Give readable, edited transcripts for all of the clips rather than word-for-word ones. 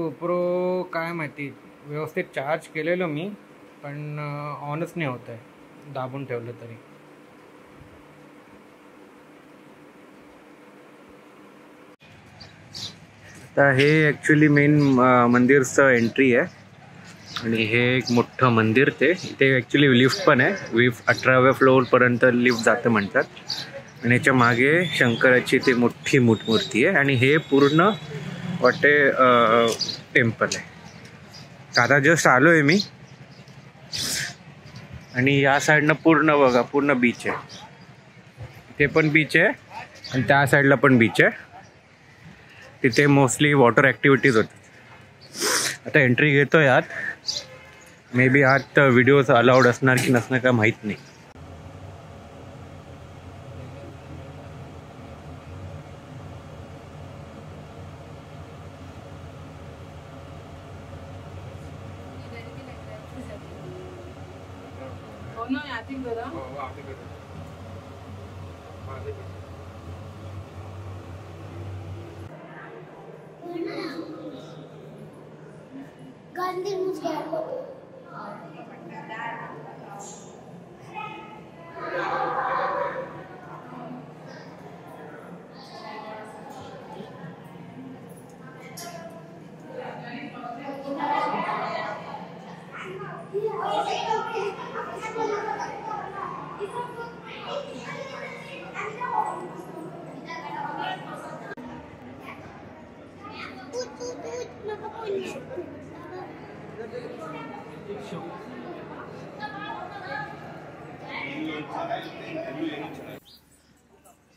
GoPro काय माहिती व्यवस्थित चार्ज केलेलो मी, पण ऑनच नाही होत आहे, दाबून ठेवलं तरी. आता हे ॲक्च्युली मेन मंदिरचं एंट्री आहे आणि हे एक मोठं मंदिर. ते इथे ॲक्च्युली लिफ्ट पण आहे, 18व्या फ्लोअरपर्यंत लिफ्ट जातं म्हणतात. आणि याच्या मागे शंकराची ते मोठी मूर्ती आहे आणि हे पूर्ण वाटते टेम्पल आहे. आता जस्ट आलो आहे मी आणि या साईडनं पूर्ण बघा, पूर्ण बीच आहे. ते पण बीच आहे आणि त्या साईडला पण बीच आहे. तिथे मोस्टली वॉटर ॲक्टिव्हिटीज होतात. आता एंट्री घेतो आहे आत. मे बी आत व्हिडिओज अलाउड असणार की नसणार काय माहीत नाही.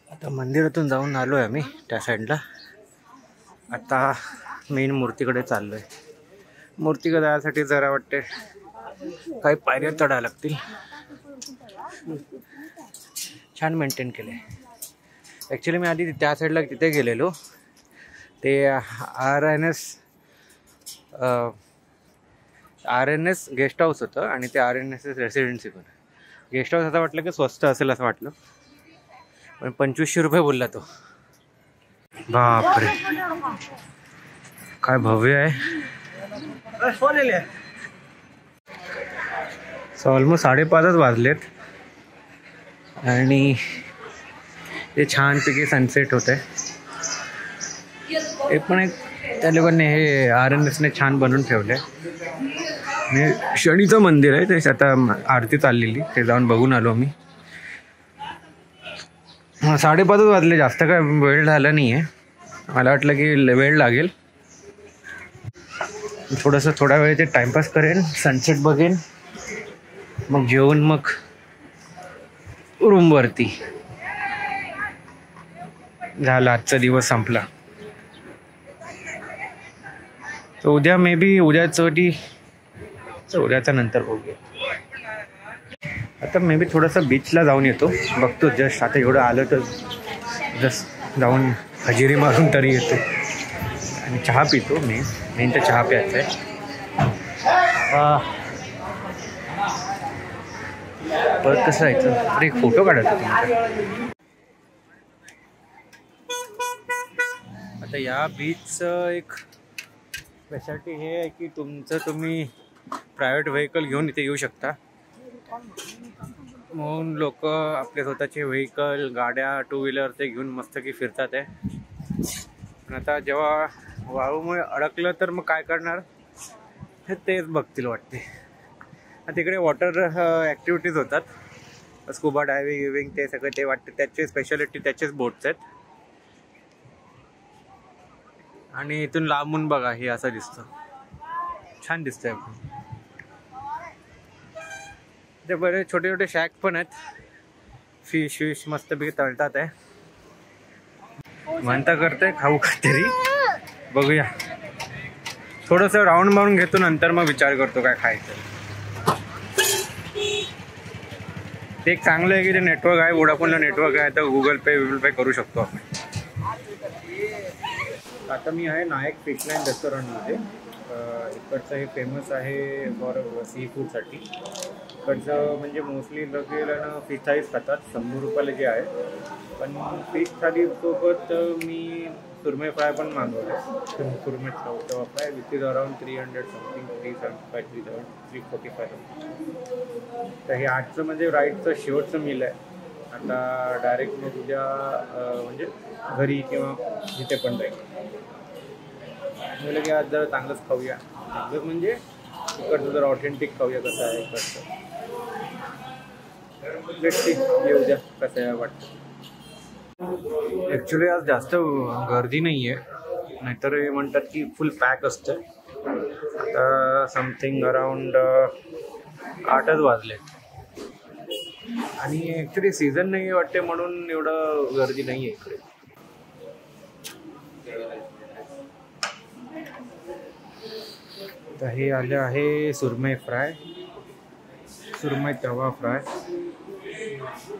आता मंदिरातून जाऊन आलो आहे आम्ही त्या साईडला. आता मेन मूर्तीकडे चाललो आहे. मूर्तीकडे जाण्यासाठी जरा वाटते काही पायऱ्या चढायला लागतील. छान मेंटेन केलं आहे. ॲक्च्युली मी आधी त्या साईडला तिथे गेलेलो. ते R N S guest house होतं आणि ते RNS रेसिडेन्सी पण. गेस्ट हाऊस असं वाटलं की स्वस्त असेल असं वाटलं, पण 2500 रुपये बोलला तो. बापरे काय भव्य आहे. ऑलमोस्ट 5:30 वाजलेत आणि ते छानपैकी सनसेट होत आहे. एक पण एक त्या लोकांनी हे RNSने छान बनवून ठेवलं आहे. आणि शनीचं मंदिर आहे ते. आता आरती चाललेली, ते जाऊन बघून आलो मी. 5:30 वाजले, जास्त काय वेळ झाला नाही आहे. मला वाटलं की वेळ लागेल. थोडा वेळ ते टाइमपास करेन, सनसेट बघेन, मग जेवून मग रूमवरती. झाला, आजचा दिवस संपला. तर उद्या मे बी उद्याच्या नंतर बघूया. आता मे बी थोडंसं बीचला जाऊन येतो, बघतो. जस्ट आता एवढं आलं तर जस्ट जाऊन हजेरी मारून तरी येतो आणि चहा पितो. मेन तर चहा प्यायचा आहे. परत कसं जायचं? अरे एक फोटो काढायचा तुमचा. आता या बीचचं एक स्पेशालिटी हे आहे की तुम्ही प्रायव्हेट व्हेकल घेऊन इथे येऊ शकता. म्हणून लोक आपले स्वतःचे व्हेकल, गाड्या, 2 व्हीलर ते घेऊन मस्त की फिरतात आहे. पण आता जेव्हा वाळूमुळे अडकलं तर मग काय करणार हे तेच बघतील वाटते. तिकडे वॉटर ॲक्टिव्हिटीज होतात, स्कुबा डायव्हिंग ते सगळं ते वाटते. त्याची स्पेशालिटी त्याचेच बोट्स आहेत. आणि इथून लांबून बघा हे असं दिसतं, छान दिसतंय. ते बरेच छोटे छोटे शॅक पण आहेत. फिश मस्तपैकी तळतात आहे. म्हणता करते खाऊ काहीतरी, बघूया. थोडंसं राऊंड मारून घेतो, नंतर मग विचार करतो काय खायचं. ते एक चांगलं आहे की ते नेटवर्क आहे, वोडाफोनला नेटवर्क आहे, तर गुगल पे करू शकतो आपण. आता मी आहे नायक फिशलँड रेस्टॉरंटमध्ये. इकडचं हे फेमस आहे फॉर सी फूडसाठी. इकडचं म्हणजे मोस्टली लोक गेल्यानं फिश थालीच खातात, 100 रुपयाला जे आहे. पण फिश थालीसोबत मी सुरमई फ्राय पण मागवलं. सुरमई तवा fry which is around 300 something, 375, 345. तर हे आजचं म्हणजे राईडचं शेवटचं मील आहे. आता डायरेक्ट मग उद्या म्हणजे घरी किंवा जिथे पण जाईल. म्हटलं की आज जरा चांगलंच खाऊया. चांगलंच म्हणजे इकडचं जर ऑथेंटिक खाऊया कसं आहे इकडचं. येऊ द्या कसं आहे वाटतं. ॲक्च्युली आज जास्त गर्दी नाही आहे, नाहीतर हे म्हणतात की फुल पॅक असतं. आता समथिंग अराउंड 8च वाजले आणि ॲक्च्युली सीझन नाही वाटते म्हणून एवढं गर्दी नाही आहे इकडे. तर हे आलं आहे सुरमई फ्राय, सुरमई तवा फ्राय.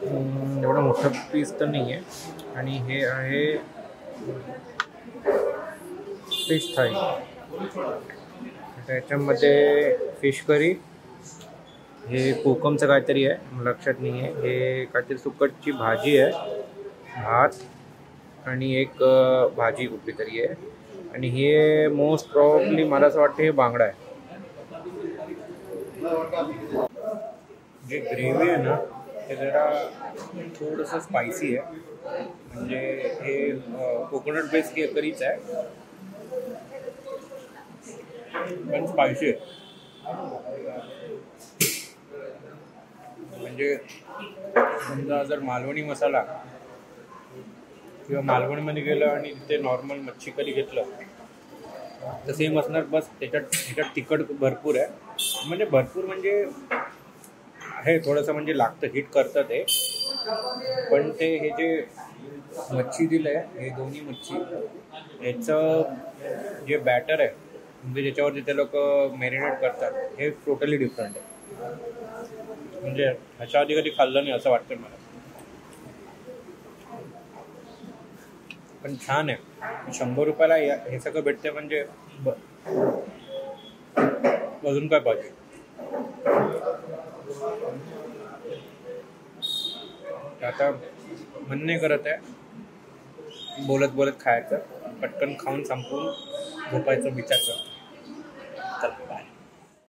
एवढं मोठं पीस तर नाही आहे. आणि हे आहे फिश थाई. त्याच्यामध्ये फिश करी, हे कोकमचं काहीतरी आहे, लक्षात नाही आहे. हे काहीतरी सुकटची भाजी आहे, भात आणि एक भाजी कुठली तरी आहे. आणि हे मोस्ट प्रॉब्ली मला असं वाटतं हे बांगडा आहे. जे ग्रेव्ही आहे ना हे जरा थोडंसं स्पायसी आहे. म्हणजे हे कोकोनट बेस्ड करीच आहे पण स्पायसी आहे. म्हणजे समजा जर मालवणी मसाला किंवा मालवणीमध्ये गेलं आणि तिथे नॉर्मल मच्छी करी घेतलं तर सेम असणार, बस त्याच्यात तिखट भरपूर आहे. म्हणजे भरपूर म्हणजे आहे थोडंसं, म्हणजे लागतं, हिट करतं ते. पण ते हे जे मच्छी दिलं आहे, हे दोन्ही मच्छी, याचं जे बॅटर आहे म्हणजे ज्याच्यावरती ते लोक मॅरिनेट करतात हे टोटली डिफरंट आहे. म्हणजे ह्याच्या आधी कधी खाल्लं नाही असं वाटतं मला. पण छान आहे. 100 रुपयाला हे सगळं भेटते म्हणजे अजून काय पाहिजे. आता मन नाही करत आहे बोलत बोलत खायचं, पटकन खाऊन संपवून झोपायचा विचार करतो.